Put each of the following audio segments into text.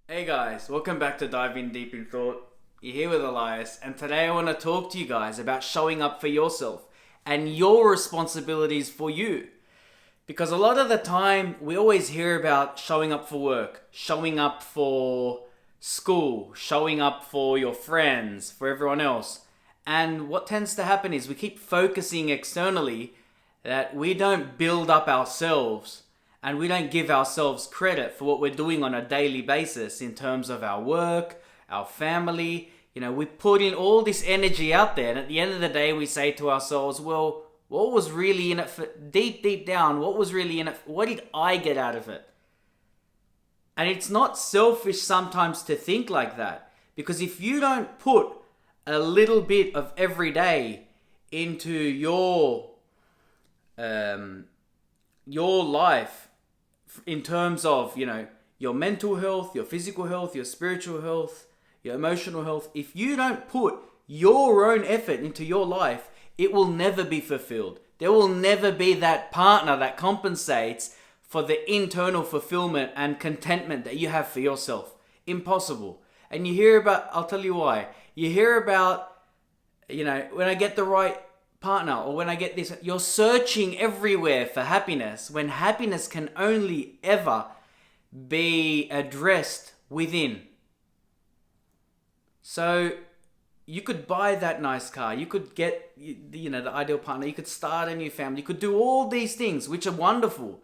Hey guys, welcome back to Diving Deep in Thought. You're here with Elias, and today I want to talk to you guys about showing up for yourself and your responsibilities for you. Because a lot of the time, we always hear about showing up for work, showing up for school, showing up for your friends, for everyone else. And what tends to happen is we keep focusing externally that we don't build up ourselves and we don't give ourselves credit for what we're doing on a daily basis in terms of our work, our family. We put in all this energy out there, and at the end of the day, we say to ourselves, well, what was really in it for deep down? What was really in it? What did I get out of it? And it's not selfish sometimes to think like that, because if you don't put a little bit of every day into your life in terms of, your mental health, your physical health, your spiritual health, your emotional health, if you don't put your own effort into your life, it will never be fulfilled. There will never be that partner that compensates for the internal fulfillment and contentment that you have for yourself. Impossible. And you hear about, I'll tell you why. You hear about, when I get the right partner or when I get this, you're searching everywhere for happiness when happiness can only ever be addressed within. So you could buy that nice car, you could get the ideal partner, you could start a new family, you could do all these things which are wonderful.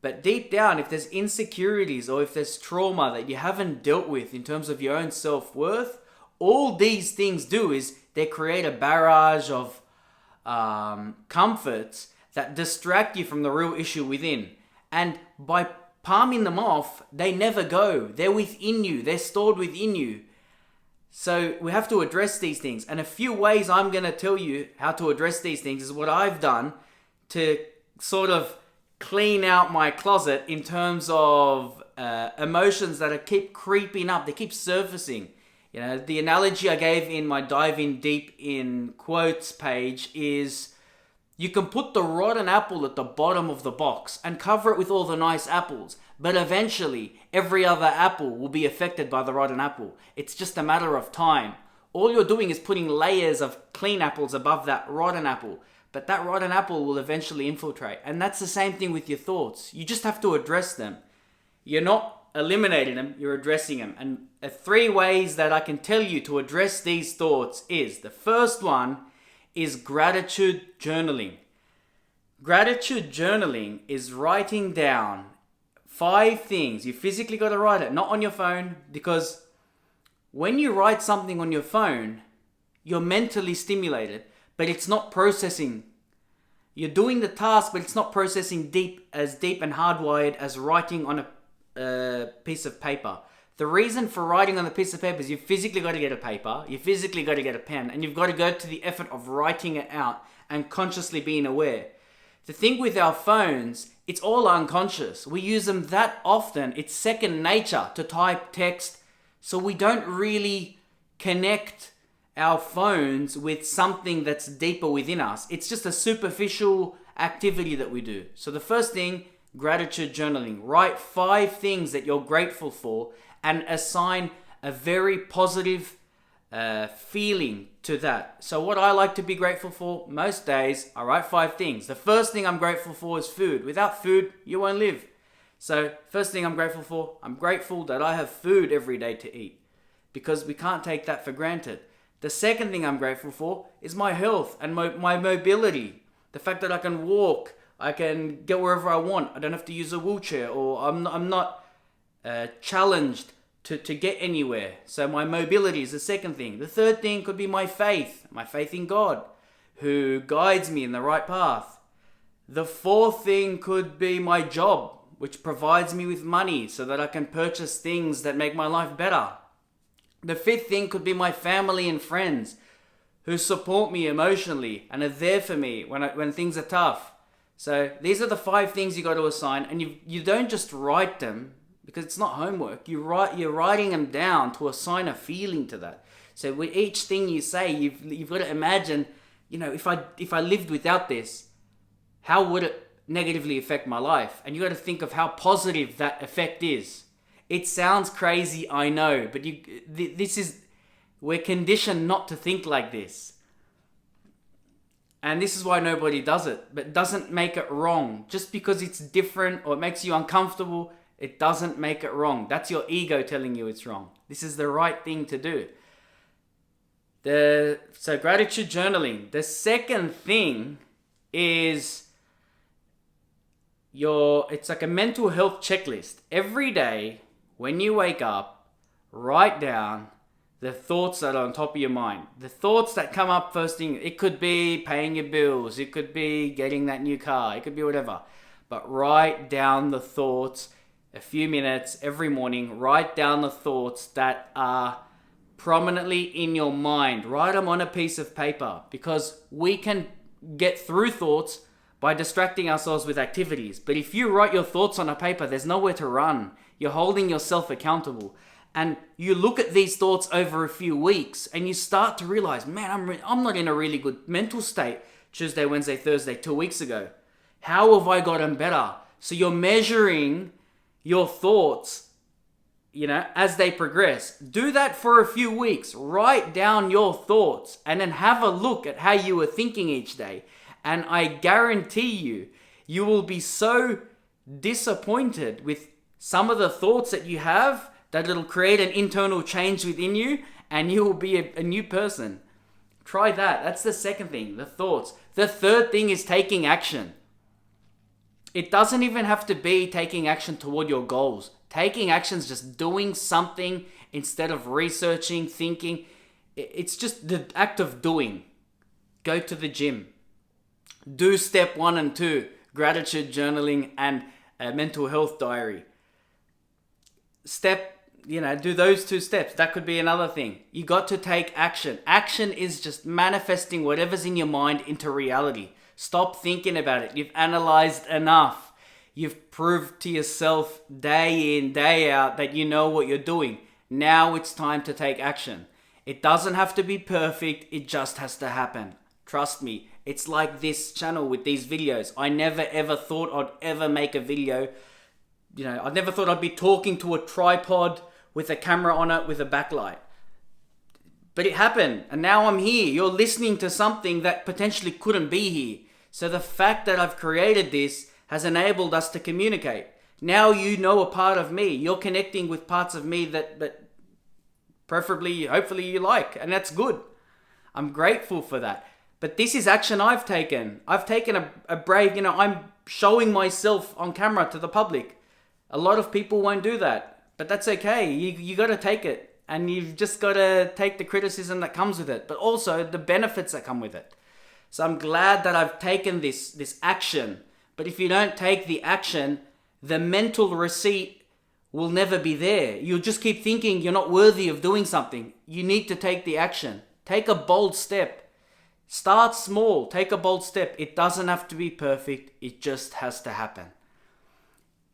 But deep down, if there's insecurities or if there's trauma that you haven't dealt with in terms of your own self-worth, all these things do is they create a barrage of comforts that distract you from the real issue within. And by palming them off, they never go. They're within you. They're stored within you. So we have to address these things. And a few ways I'm going to tell you how to address these things is what I've done to sort of clean out my closet in terms of emotions that keep creeping up. They keep surfacing. The analogy I gave in my Dive In Deep in Quotes page is you can put the rotten apple at the bottom of the box and cover it with all the nice apples, but eventually every other apple will be affected by the rotten apple. It's just a matter of time. All you're doing is putting layers of clean apples above that rotten apple, but that rotten apple will eventually infiltrate. And that's the same thing with your thoughts. You just have to address them. You're not eliminating them, you're addressing them. And 3 ways that I can tell you to address these thoughts is, the first one is gratitude journaling. Gratitude journaling is writing down 5 things. You physically got to write it, not on your phone, because when you write something on your phone, you're mentally stimulated, but it's not processing. You're doing the task, but it's not processing deep and hardwired as writing on a piece of paper. The reason for writing on a piece of paper is you've physically got to get a paper, you physically got to get a pen, and you've got to go to the effort of writing it out and consciously being aware. The thing with our phones, it's all unconscious. We use them that often. It's second nature to type text, so we don't really connect our phones with something that's deeper within us. It's just a superficial activity that we do. So the first thing, gratitude journaling. Write 5 things that you're grateful for and assign a very positive feeling to that. So what I like to be grateful for most days, I write 5 things. The first thing I'm grateful for is food. Without food, you won't live. So first thing I'm grateful that I have food every day to eat, because we can't take that for granted. The second thing I'm grateful for is my health and my mobility. The fact that I can walk, I can get wherever I want. I don't have to use a wheelchair, or I'm not challenged to get anywhere. So my mobility is the second thing. The third thing could be my faith in God, who guides me in the right path. The fourth thing could be my job, which provides me with money so that I can purchase things that make my life better. The fifth thing could be my family and friends, who support me emotionally and are there for me when things are tough. So these are the 5 things you got to assign, and you don't just write them because it's not homework. You're writing them down to assign a feeling to that. So with each thing you say, you've got to imagine, if I lived without this, how would it negatively affect my life? And you got to think of how positive that effect is. It sounds crazy, I know, but we're conditioned not to think like this. And this is why nobody does it, but it doesn't make it wrong. Just because it's different or it makes you uncomfortable, it doesn't make it wrong. That's your ego telling you it's wrong. This is the right thing to do. So gratitude journaling. The second thing is it's like a mental health checklist. Every day when you wake up, write down the thoughts that are on top of your mind. The thoughts that come up first thing. It could be paying your bills. It could be getting that new car. It could be whatever. But write down the thoughts. A few minutes every morning. Write down the thoughts that are prominently in your mind. Write them on a piece of paper, because we can get through thoughts by distracting ourselves with activities. But if you write your thoughts on a paper, there's nowhere to run. You're holding yourself accountable. And you look at these thoughts over a few weeks and you start to realize, man, I'm not in a really good mental state Tuesday, Wednesday, Thursday, 2 weeks ago. How have I gotten better? So you're measuring your thoughts, as they progress. Do that for a few weeks. Write down your thoughts and then have a look at how you were thinking each day. And I guarantee you will be so disappointed with some of the thoughts that you have that it'll create an internal change within you and you will be a new person. Try that. That's the second thing, the thoughts. The third thing is taking action. It doesn't even have to be taking action toward your goals. Taking action is just doing something instead of researching, thinking. It's just the act of doing. Go to the gym. Do step 1 and 2, gratitude journaling and a mental health diary. Do those 2 steps. That could be another thing. You got to take action. Action is just manifesting whatever's in your mind into reality. Stop thinking about it. You've analyzed enough. You've proved to yourself day in, day out that you know what you're doing. Now it's time to take action. It doesn't have to be perfect. It just has to happen. Trust me. It's like this channel with these videos. I never ever thought I'd ever make a video. I never thought I'd be talking to a tripod with a camera on it with a backlight. But it happened, and now I'm here. You're listening to something that potentially couldn't be here. So the fact that I've created this has enabled us to communicate. Now you know a part of me. You're connecting with parts of me that preferably, hopefully you like, and that's good. I'm grateful for that. But this is action I've taken. I've taken a brave, I'm showing myself on camera to the public. A lot of people won't do that, but that's okay. You got to take it, and you've just got to take the criticism that comes with it, but also the benefits that come with it. So I'm glad that I've taken this action. But if you don't take the action, the mental receipt will never be there. You'll just keep thinking you're not worthy of doing something. You need to take the action. Take a bold step. Start small. Take a bold step. It doesn't have to be perfect. It just has to happen.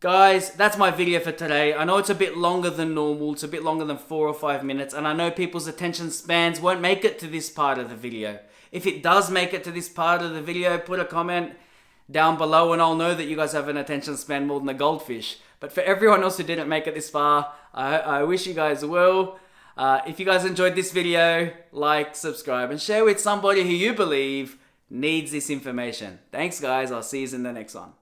Guys, that's my video for today. I know it's a bit longer than normal. It's a bit longer than 4 or 5 minutes. And I know people's attention spans won't make it to this part of the video. If it does make it to this part of the video, put a comment down below and I'll know that you guys have an attention span more than a goldfish. But for everyone else who didn't make it this far, I wish you guys well. If you guys enjoyed this video, like, subscribe, and share with somebody who you believe needs this information. Thanks, guys. I'll see you in the next one.